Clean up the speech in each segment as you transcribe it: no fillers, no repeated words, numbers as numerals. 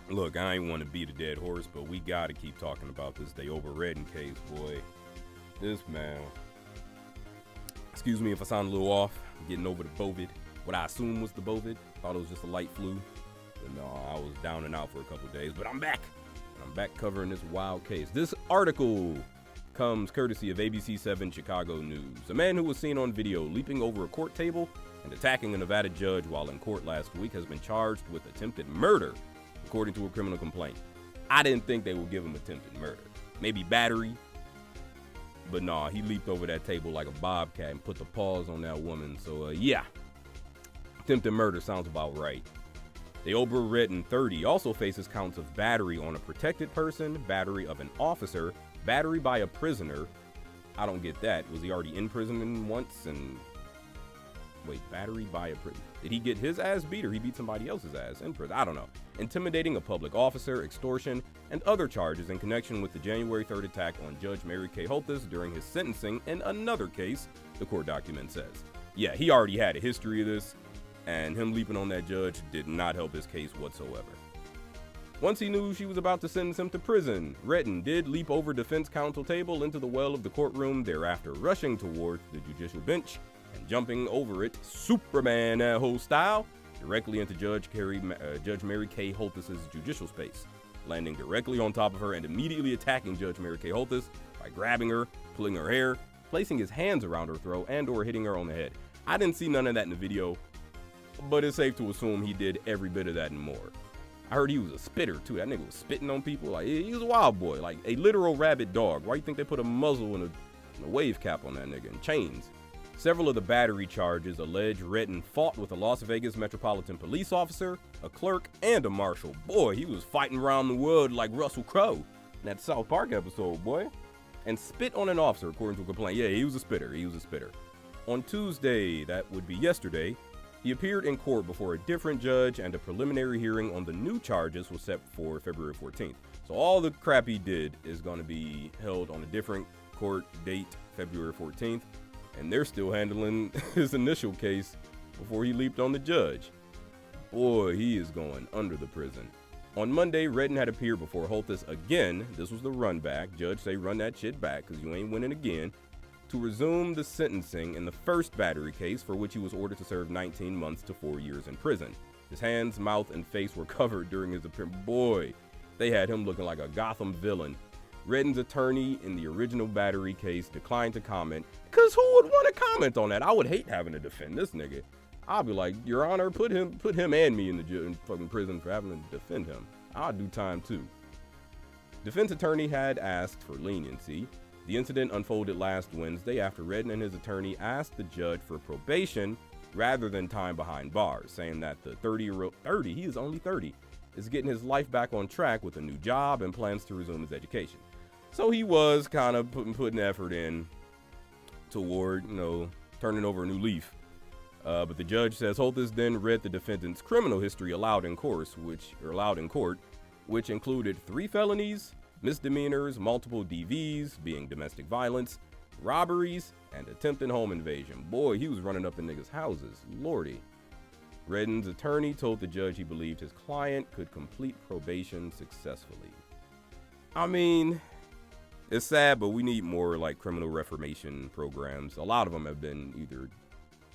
Look, I ain't want to beat a dead horse, but we gotta keep talking about this Deobra Redden case, boy. This man. Excuse me if I sound a little off. I'm getting over the bovid. What I assume was the bovid. Thought it was just a light flu. But no, I was down and out for a couple of days, but I'm back. And I'm back covering this wild case. This article comes courtesy of ABC 7 Chicago News. A man who was seen on video leaping over a court table and attacking a Nevada judge while in court last week has been charged with attempted murder, according to a criminal complaint. I didn't think they would give him attempted murder. Maybe battery. But nah, he leaped over that table like a bobcat and put the paws on that woman. So, yeah. Attempted murder sounds about right. Deobra Redden, 30, also faces counts of battery on a protected person, battery of an officer, battery by a prisoner. I don't get that. Was he already in prison once? And wait, battery by a prisoner. Did he get his ass beat or he beat somebody else's ass in prison? I don't know. Intimidating a public officer, extortion, and other charges in connection with the January 3rd attack on Judge Mary Kay Holthus during his sentencing in another case, the court document says. Yeah, he already had a history of this, and him leaping on that judge did not help his case whatsoever. Once he knew she was about to sentence him to prison, Redden did leap over defense counsel table into the well of the courtroom, thereafter rushing towards the judicial bench and jumping over it, Superman that whole style, directly into Judge Mary Kay Holthus' judicial space, landing directly on top of her and immediately attacking Judge Mary Kay Holthus by grabbing her, pulling her hair, placing his hands around her throat, and or hitting her on the head. I didn't see none of that in the video, but it's safe to assume he did every bit of that and more. I heard he was a spitter too. That nigga was spitting on people. Like, he was a wild boy, like a literal rabid dog. Why you think they put a muzzle and a wave cap on that nigga and chains? Several of the battery charges allege Redden fought with a Las Vegas Metropolitan Police officer, a clerk, and a marshal. Boy, he was fighting around the world like Russell Crowe in that South Park episode, boy. And spit on an officer, according to a complaint. Yeah, he was a spitter. He was a spitter. On Tuesday, that would be yesterday, he appeared in court before a different judge, and a preliminary hearing on the new charges was set for February 14th. So all the crap he did is going to be held on a different court date, February 14th. And they're still handling his initial case before he leaped on the judge. Boy, he is going under the prison. On Monday, Redden had appeared before Holthus again. This was the run back. Judge say run that shit back because you ain't winning again. To resume the sentencing in the first battery case, for which he was ordered to serve 19 months to 4 years in prison. His hands, mouth, and face were covered during his appearance. Boy, they had him looking like a Gotham villain. Redden's attorney in the original battery case declined to comment, because who would want to comment on that? I would hate having to defend this nigga. I'll be like, Your Honor, put him and me in fucking prison for having to defend him. I'll do time too. Defense attorney had asked for leniency. The incident unfolded last Wednesday after Redden and his attorney asked the judge for probation rather than time behind bars, saying that the 30-year-old, he is only 30, is getting his life back on track with a new job and plans to resume his education. So he was kind of putting effort in toward, turning over a new leaf. But the judge says Holthus then read the defendant's criminal history aloud in court, which included 3 felonies, misdemeanors, multiple DVs, being domestic violence, robberies, and attempted home invasion. Boy, he was running up in niggas' houses. Lordy. Redden's attorney told the judge he believed his client could complete probation successfully. I mean, it's sad, but we need more like criminal reformation programs. A lot of them have been either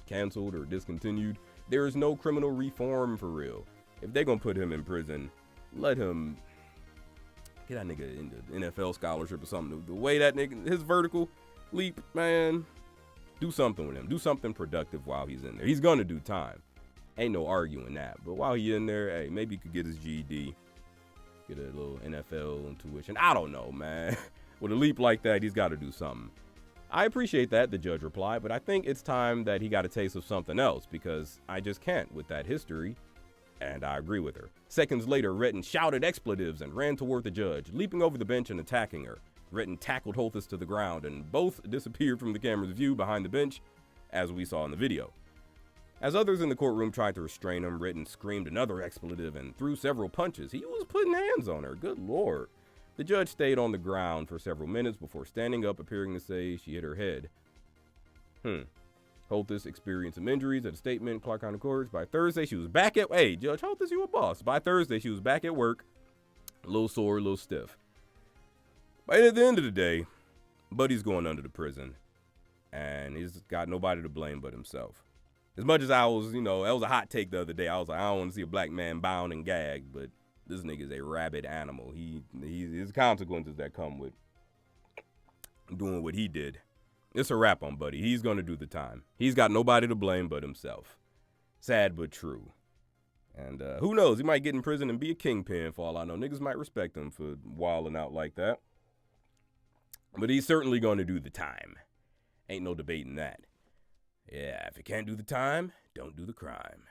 canceled or discontinued. There is no criminal reform for real. If they're gonna put him in prison, let him get that nigga into NFL scholarship or something. The way that nigga, his vertical leap, man, do something with him. Do something productive while he's in there. He's gonna do time. Ain't no arguing that. But while he's in there, hey, maybe he could get his GED, get a little NFL intuition. I don't know, man. With a leap like that, he's got to do something. I appreciate that, the judge replied, but I think it's time that he got a taste of something else because I just can't with that history. And I agree with her. Seconds later, Redden shouted expletives and ran toward the judge, leaping over the bench and attacking her. Redden tackled Holthus to the ground, and both disappeared from the camera's view behind the bench, as we saw in the video. As others in the courtroom tried to restrain him, Redden screamed another expletive and threw several punches. He was putting hands on her. Good Lord. The judge stayed on the ground for several minutes before standing up, appearing to say she hit her head. Holthus experienced some injuries at a statement in Clark County Courts. By Thursday, she was back at, hey, Judge Holthus, you a boss. By Thursday, she was back at work, a little sore, a little stiff. But at the end of the day, Buddy's going under the prison, and he's got nobody to blame but himself. As much as I was, that was a hot take the other day. I was like, I don't want to see a black man bound and gagged, but this nigga's a rabid animal. His consequences that come with doing what he did. It's a wrap on Buddy. He's going to do the time. He's got nobody to blame but himself. Sad but true. And who knows? He might get in prison and be a kingpin for all I know. Niggas might respect him for wilding out like that. But he's certainly going to do the time. Ain't no debating that. Yeah, if you can't do the time, don't do the crime.